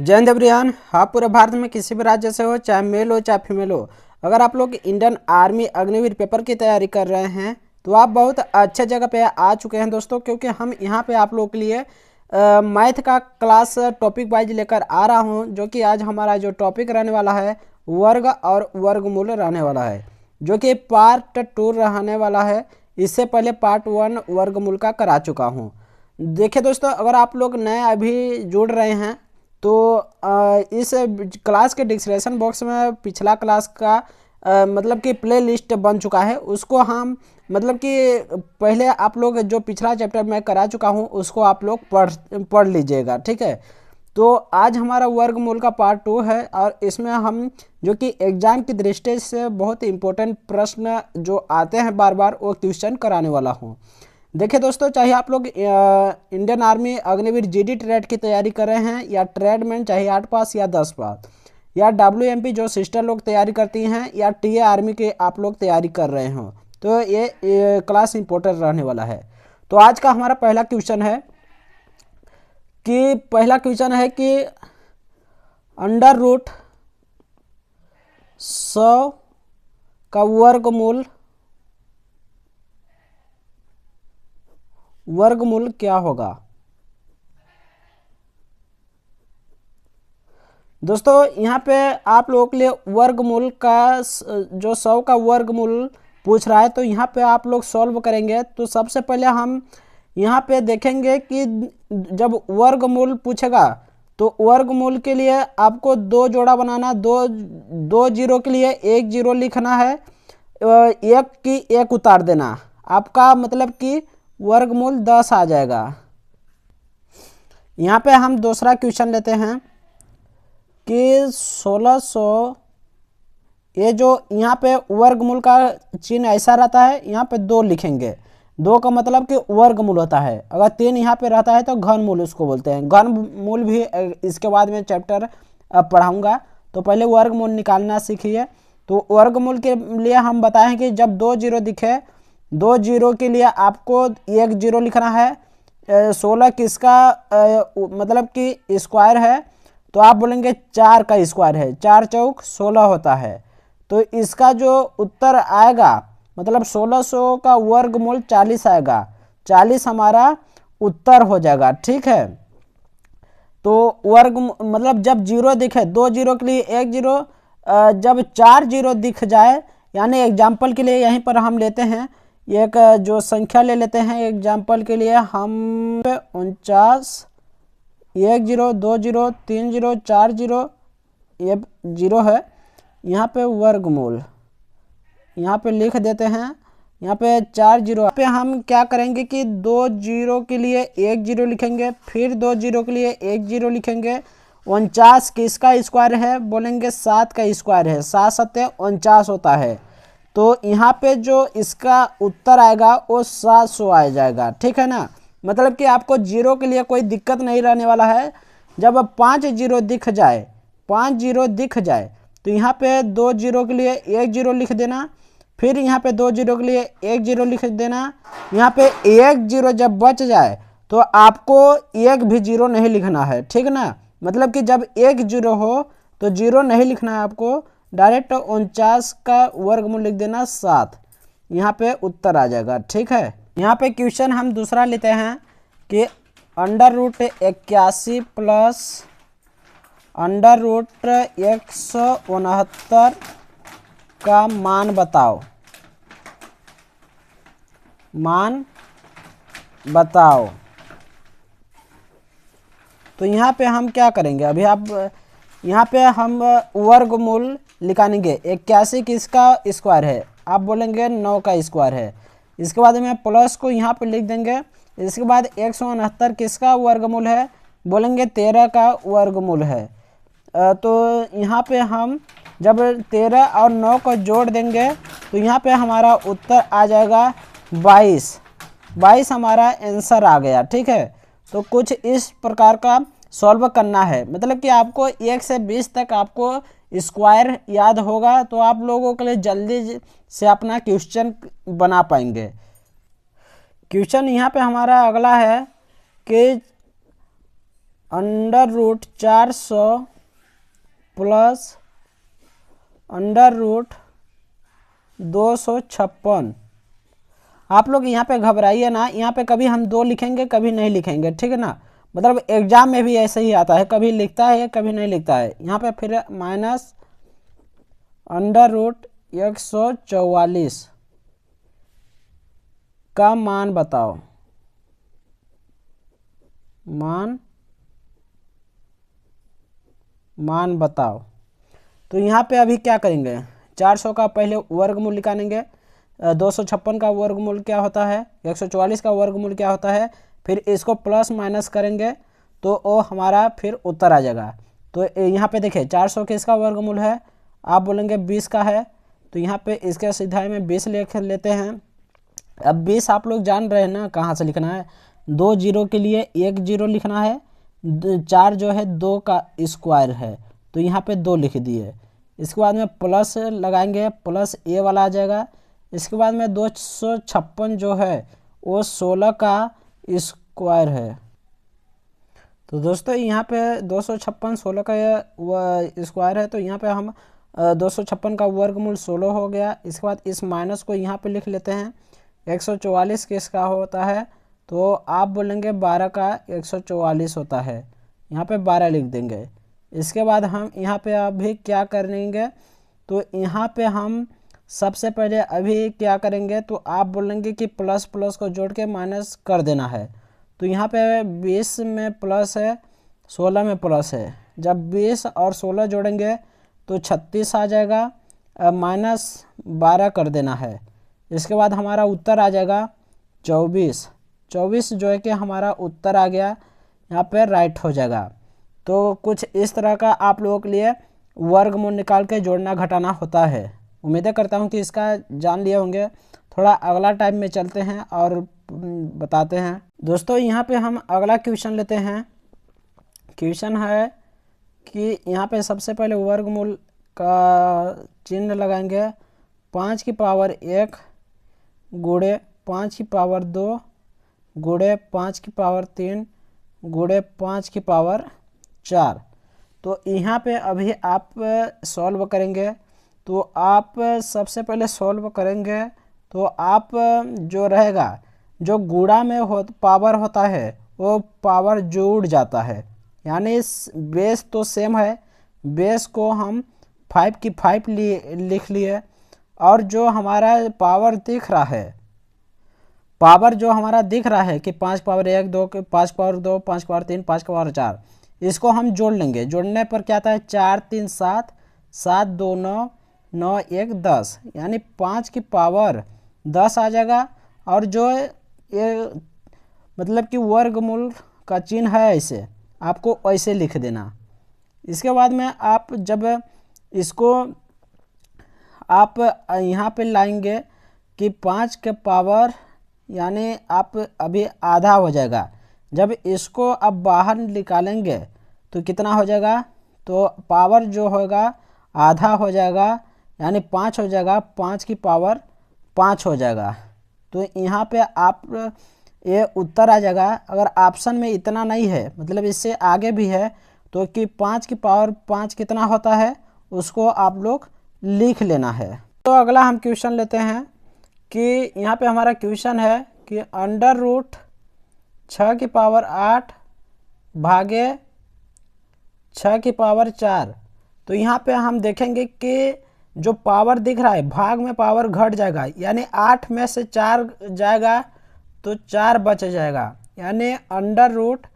जय हिंद एवरीवन। आप पूरे भारत में किसी भी राज्य से हो, चाहे मेल हो चाहे फीमेल हो, अगर आप लोग इंडियन आर्मी अग्निवीर पेपर की तैयारी कर रहे हैं तो आप बहुत अच्छे जगह पे आ चुके हैं दोस्तों, क्योंकि हम यहाँ पे आप लोगों के लिए मैथ का क्लास टॉपिक वाइज लेकर आ रहा हूँ। जो कि आज हमारा जो टॉपिक रहने वाला है वर्ग और वर्गमूल रहने वाला है, जो कि पार्ट 2 रहने वाला है। इससे पहले पार्ट 1 वर्गमूल का करा चुका हूँ। देखिए दोस्तों, अगर आप लोग नए अभी जुड़ रहे हैं तो इस क्लास के डिस्क्रिप्शन बॉक्स में पिछला क्लास का मतलब कि प्ले लिस्ट बन चुका है। उसको हम मतलब कि पहले आप लोग जो पिछला चैप्टर मैं करा चुका हूँ उसको आप लोग पढ़ लीजिएगा, ठीक है। तो आज हमारा वर्गमूल का पार्ट 2 है और इसमें हम जो कि एग्जाम की दृष्टि से बहुत इंपॉर्टेंट प्रश्न जो आते हैं बार बार वो क्वेश्चन कराने वाला हूँ। देखिए दोस्तों, चाहे आप लोग Indian army Agniveer GD trade की तैयारी कर रहे हैं या ट्रेडमैन, चाहे 8 पास या 10 पास, या डब्ल्यूएमपी जो सिस्टर लोग तैयारी करती हैं, या टीए आर्मी के आप लोग तैयारी कर रहे हो, तो ये क्लास इंपॉर्टेंट रहने वाला है। तो आज का हमारा पहला क्वेश्चन है कि अंडर रूट 100 का वर्गमूल क्या होगा। दोस्तों यहाँ पे आप लोगों के लिए वर्गमूल का जो 100 का वर्गमूल पूछ रहा है, तो यहाँ पे आप लोग सॉल्व करेंगे। तो सबसे पहले हम यहाँ पे देखेंगे कि जब वर्गमूल पूछेगा तो वर्गमूल के लिए आपको दो जोड़ा बनाना, दो जीरो के लिए एक जीरो लिखना है, एक की एक उतार देना, आपका मतलब कि वर्गमूल 10 आ जाएगा। यहाँ पे हम दूसरा क्वेश्चन लेते हैं कि 1600, ये जो यहाँ पे वर्गमूल का चिन्ह ऐसा रहता है, यहाँ पे 2 लिखेंगे। 2 का मतलब कि वर्गमूल होता है। अगर 3 यहाँ पे रहता है तो घनमूल उसको बोलते हैं। घनमूल भी इसके बाद में चैप्टर पढ़ाऊंगा, तो पहले वर्गमूल निकालना सीखिए। तो वर्गमूल के लिए हम बताएं कि जब 2 जीरो दिखे, 2 जीरो के लिए आपको 1 जीरो लिखना है। 16 किसका मतलब कि स्क्वायर है, तो आप बोलेंगे 4 का स्क्वायर है, 4 चौक 16 होता है। तो इसका जो उत्तर आएगा मतलब 1600 का वर्गमूल 40 आएगा। 40 हमारा उत्तर हो जाएगा, ठीक है। तो वर्ग मतलब जब जीरो दिखे, 2 जीरो के लिए 1 जीरो, जब 4 जीरो दिख जाए, यानी एग्जाम्पल के लिए यहीं पर हम लेते हैं एक जो संख्या ले लेते हैं एग्जाम्पल के लिए हम 49, 1 जीरो 2 जीरो 3 जीरो 4 जीरो, ये जीरो है। यहाँ पे वर्गमूल यहाँ पे लिख देते हैं, यहाँ पे 4 जीरो। यहाँ पे हम क्या करेंगे कि 2 जीरो के लिए 1 जीरो लिखेंगे, फिर 2 जीरो के लिए 1 जीरो लिखेंगे। 49 किसका स्क्वायर है, बोलेंगे 7 का स्क्वायर है, 7 सत्ते 49 होता है। तो यहाँ पे जो इसका उत्तर आएगा वो 700 आ जाएगा, ठीक है ना। मतलब कि आपको जीरो के लिए कोई दिक्कत नहीं रहने वाला है। जब 5 जीरो दिख जाए, 5 जीरो दिख जाए, तो यहाँ पे 2 जीरो के लिए 1 जीरो लिख देना, फिर यहाँ पे 2 जीरो के लिए 1 जीरो लिख देना। यहाँ पे 1 जीरो जब बच जाए तो आपको एक भी जीरो नहीं लिखना है, ठीक ना। मतलब कि जब 1 जीरो हो तो जीरो नहीं लिखना है आपको, डायरेक्ट 49 का वर्गमूल लिख देना 7। यहाँ पे उत्तर आ जाएगा, ठीक है। यहाँ पे क्वेश्चन हम दूसरा लेते हैं कि under root 81 plus under root 169 का मान बताओ। मान बताओ। तो यहाँ पे हम क्या करेंगे, अभी आप यहाँ पे हम वर्गमूल निकालेंगे। 81 किसका स्क्वायर है, आप बोलेंगे 9 का स्क्वायर है। इसके बाद में प्लस को यहाँ पे लिख देंगे। इसके बाद 169 किसका वर्गमूल है, बोलेंगे 13 का वर्गमूल है। तो यहाँ पे हम जब 13 और 9 को जोड़ देंगे तो यहाँ पे हमारा उत्तर आ जाएगा 22 हमारा आंसर आ गया, ठीक है। तो कुछ इस प्रकार का सॉल्व करना है, मतलब कि आपको 1 से 20 तक आपको स्क्वायर याद होगा तो आप लोगों के लिए जल्दी से अपना क्वेश्चन बना पाएंगे। क्वेश्चन यहाँ पे हमारा अगला है कि under root 400 plus under root 256। आप लोग यहाँ पे घबराइए ना, यहाँ पे कभी हम 2 लिखेंगे कभी नहीं लिखेंगे, ठीक है ना। मतलब एग्जाम में भी ऐसे ही आता है, कभी लिखता है कभी नहीं लिखता है। यहाँ पे फिर माइनस अंडर रूट 144 का मान बताओ। मान बताओ। तो यहाँ पे अभी क्या करेंगे, 400 का पहले वर्गमूल निकालेंगे, 256 का वर्गमूल क्या होता है, 144 का वर्गमूल क्या होता है, फिर इसको प्लस माइनस करेंगे तो वो हमारा फिर उत्तर आ जाएगा। तो यहाँ पे देखिए 400 किसका वर्गमूल है, आप बोलेंगे 20 का है, तो यहाँ पे इसके सीधाई में 20 लिख लेते हैं। अब 20 आप लोग जान रहे हैं ना कहाँ से लिखना है, 2 जीरो के लिए 1 जीरो लिखना है, 4 जो है 2 का स्क्वायर है, तो यहाँ पे 2 लिख दिए। इसके बाद में प्लस लगाएंगे, प्लस ए वाला आ जाएगा। इसके बाद में 256 जो है वो 16 का स्क्वायर है। तो दोस्तों यहाँ पे 256 16 का स्क्वायर है, तो यहाँ पे हम 256 का वर्गमूल 16 हो गया। इसके बाद इस माइनस को यहाँ पे लिख लेते हैं। 144 किसका होता है, तो आप बोलेंगे 12 का 144 होता है, यहाँ पे 12 लिख देंगे। इसके बाद हम यहाँ पे अभी क्या करेंगे, तो यहाँ पे हम सबसे पहले अभी क्या करेंगे, तो आप बोलेंगे कि प्लस प्लस को जोड़ के माइनस कर देना है। तो यहाँ पे 20 में प्लस है, 16 में प्लस है, जब 20 और 16 जोड़ेंगे तो 36 आ जाएगा, माइनस 12 कर देना है। इसके बाद हमारा उत्तर आ जाएगा 24 जो है कि हमारा उत्तर आ गया, यहाँ पे राइट हो जाएगा। तो कुछ इस तरह का आप लोगों के लिए वर्गमूल निकाल के जोड़ना घटाना होता है। उम्मीद करता हूँ कि इसका जान लिए होंगे। थोड़ा अगला टाइप में चलते हैं और बताते हैं। दोस्तों यहाँ पे हम अगला क्वेश्चन लेते हैं। क्वेश्चन है कि यहाँ पे सबसे पहले वर्गमूल का चिन्ह लगाएंगे, 5 की पावर 1 गुणे 5 की पावर 2 गुणे 5 की पावर 3 गुणे 5 की पावर 4। तो यहाँ पे अभी आप सॉल्व करेंगे, तो आप सबसे पहले सॉल्व करेंगे तो आप जो रहेगा, जो गुणा में पावर होता है वो पावर जुड़ जाता है, यानी बेस तो सेम है, बेस को हम 5 की 5 लिख लिए, और जो हमारा पावर दिख रहा है, पावर जो हमारा दिख रहा है कि 5 पावर 1 2 5 पावर 2 5 पावर 3 5 पावर 4, इसको हम जोड़ लेंगे। जोड़ने पर क्या आता है, 4 3 7 7 2 9 9 1 10, यानी 5 की पावर 10 आ जाएगा। और जो ये मतलब कि वर्गमूल का चिन्ह है ऐसे आपको ऐसे लिख देना। इसके बाद में आप जब इसको आप यहाँ पे लाएंगे कि 5 के पावर, यानी आप अभी आधा हो जाएगा। जब इसको अब बाहर निकालेंगे तो कितना हो जाएगा, तो पावर जो होगा आधा हो जाएगा, यानी 5 हो जाएगा, 5 की पावर 5 हो जाएगा। तो यहाँ पे आप ये उत्तर आ जाएगा। अगर ऑप्शन में इतना नहीं है, मतलब इससे आगे भी है, तो कि 5 की पावर 5 कितना होता है उसको आप लोग लिख लेना है। तो अगला हम क्वेश्चन लेते हैं कि यहाँ पे हमारा क्वेश्चन है कि अंडर रूट 6 की पावर 8 भागे 6 की पावर 4। तो यहाँ पे हम देखेंगे कि जो पावर दिख रहा है भाग में पावर घट जाएगा, यानी 8 में से 4 जाएगा तो 4 बच जाएगा, यानी अंडर रूट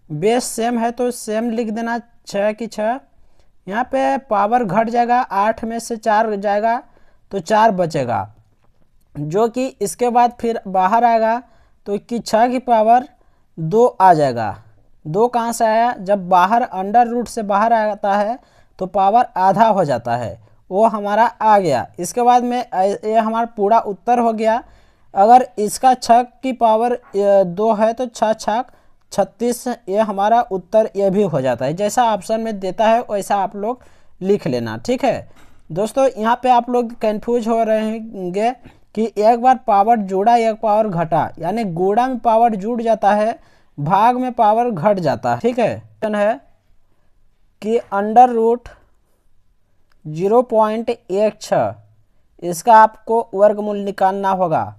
बेस सेम है तो सेम लिख देना 6 की 6। यहाँ पे पावर घट जाएगा, 8 में से 4 जाएगा तो 4 बचेगा, जो कि इसके बाद फिर बाहर आएगा तो कि 6 की पावर 2 आ जाएगा। 2 कहाँ से आया, जब बाहर अंडर रूट से बाहर आता है तो पावर आधा हो जाता है, वो हमारा आ गया। इसके बाद में ये हमारा पूरा उत्तर हो गया। अगर इसका 6 की पावर 2 है तो 6 6 36, ये हमारा उत्तर ये भी हो जाता है। जैसा ऑप्शन में देता है वैसा आप लोग लिख लेना, ठीक है। दोस्तों यहाँ पे आप लोग कंफ्यूज हो रहे होंगे कि एक बार पावर जोड़ा एक पावर घटा, यानी गुणा में पावर जुड़ जाता है भाग में पावर घट जाता है, ठीक है। क्वेश्चन है कि अंडर रूट 0.16 इसका आपको वर्गमूल निकालना होगा।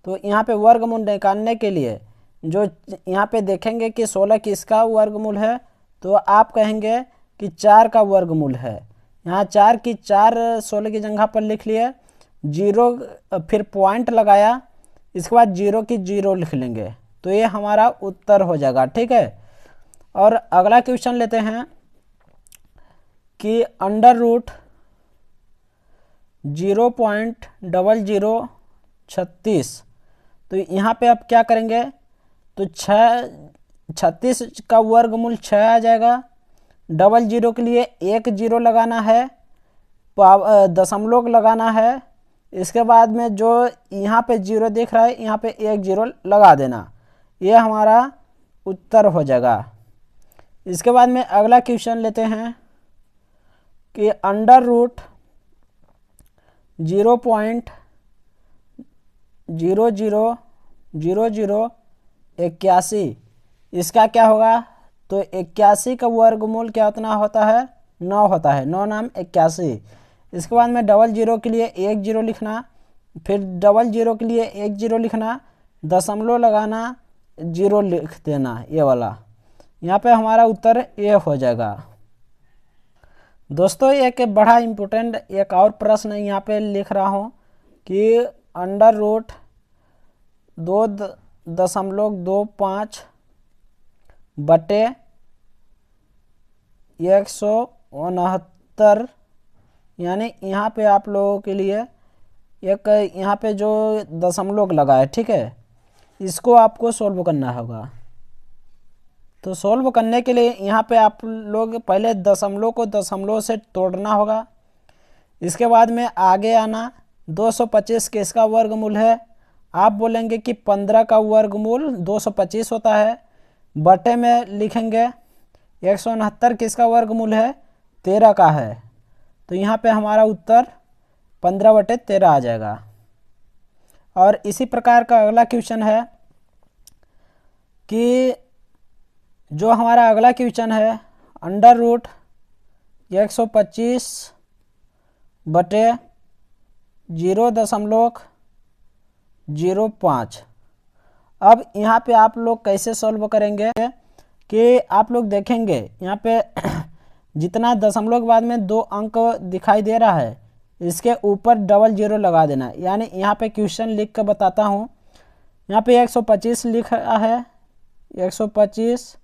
तो यहाँ पे वर्गमूल निकालने के लिए जो यहाँ पे देखेंगे कि 16 किसका वर्गमूल है, तो आप कहेंगे कि 4 का वर्गमूल है। यहाँ 4 की 4 16 की जगह पर लिख लिए, 0 फिर पॉइंट लगाया, इसके बाद 0 की 0 लिख लेंगे, तो ये हमारा उत्तर हो जाएगा, ठीक है। और अगला क्वेश्चन लेते हैं कि अंडर रूट 0.0036, तो यहाँ पे आप क्या करेंगे, तो 36 का वर्गमूल 6 आ जाएगा। 00 के लिए 1 0 लगाना है, दशमलव लगाना है, इसके बाद में जो यहाँ पे 0 दिख रहा है यहाँ पे 1 0 लगा देना, ये हमारा उत्तर हो जाएगा। इसके बाद में अगला क्वेश्चन लेते हैं कि अंडर रूट 0.000081 इसका क्या होगा, तो 81 का वर्गमूल क्या उतना होता है, 9 होता है, 9 नाम 81। इसके बाद में 00 के लिए 1 0 लिखना, फिर 00 के लिए 1 0 लिखना, दशमलव लगाना, 0 लिख देना, ये वाला। यहाँ पे हमारा उत्तर ये हो जाएगा। दोस्तों एक बड़ा इम्पोर्टेंट एक और प्रश्न यहाँ पे लिख रहा हूँ कि अंडर रूट 2.25 बटे 169, यानी यहाँ पे आप लोगों के लिए एक यहाँ पे जो दशमलव लगा है, ठीक है, इसको आपको सॉल्व करना होगा। तो सॉल्व करने के लिए यहाँ पे आप लोग पहले दशमलव को दशमलव से तोड़ना होगा, इसके बाद में आगे आना। 225 किसका वर्गमूल है, आप बोलेंगे कि 15 का वर्गमूल 225 होता है, बटे में लिखेंगे 169 किसका वर्गमूल है, 13 का है, तो यहाँ पे हमारा उत्तर 15/13 आ जाएगा। और इसी प्रकार का अगला क्वेश्चन है कि जो हमारा अगला क्वेश्चन है अंडर रूट 125 बटे 0.05। अब यहाँ पे आप लोग कैसे सॉल्व करेंगे कि आप लोग देखेंगे यहाँ पे जितना दशमलव के बाद में 2 अंक दिखाई दे रहा है, इसके ऊपर 00 लगा देना। यानी यहाँ पे क्वेश्चन लिख कर बताता हूँ, यहाँ पे 125 लिखा है, 125,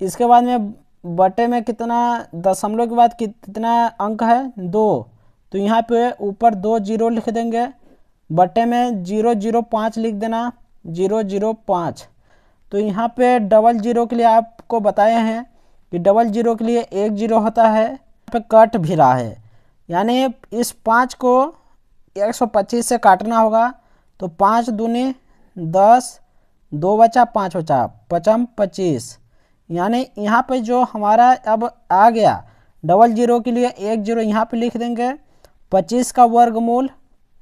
इसके बाद में बटे में कितना, दशमलव के बाद कितना अंक है, 2, तो यहाँ पे ऊपर 2 0 लिख देंगे, बटे में 005 लिख देना, 005। तो यहाँ पे 00 के लिए आपको बताए हैं कि 00 के लिए 1 0 होता है, यहाँ पे कट भी रहा है, यानी इस 5 को 125 से काटना होगा। तो 5 दूनी 10, 2 बचा 5 बचा, 5 25, यानी यहाँ पे जो हमारा अब आ गया 00 के लिए 1 0 यहाँ पे लिख देंगे, 25 का वर्गमूल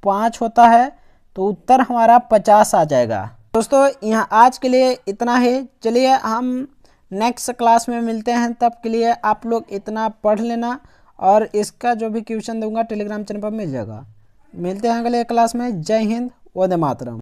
5 होता है, तो उत्तर हमारा 50 आ जाएगा। दोस्तों यहाँ आज के लिए इतना ही, चलिए हम नेक्स्ट क्लास में मिलते हैं, तब के लिए आप लोग इतना पढ़ लेना और इसका जो भी क्वेश्चन दूंगा टेलीग्राम चैनल पर मिल जाएगा। मिलते हैं अगले क्लास में। जय हिंद, वंदे मातरम।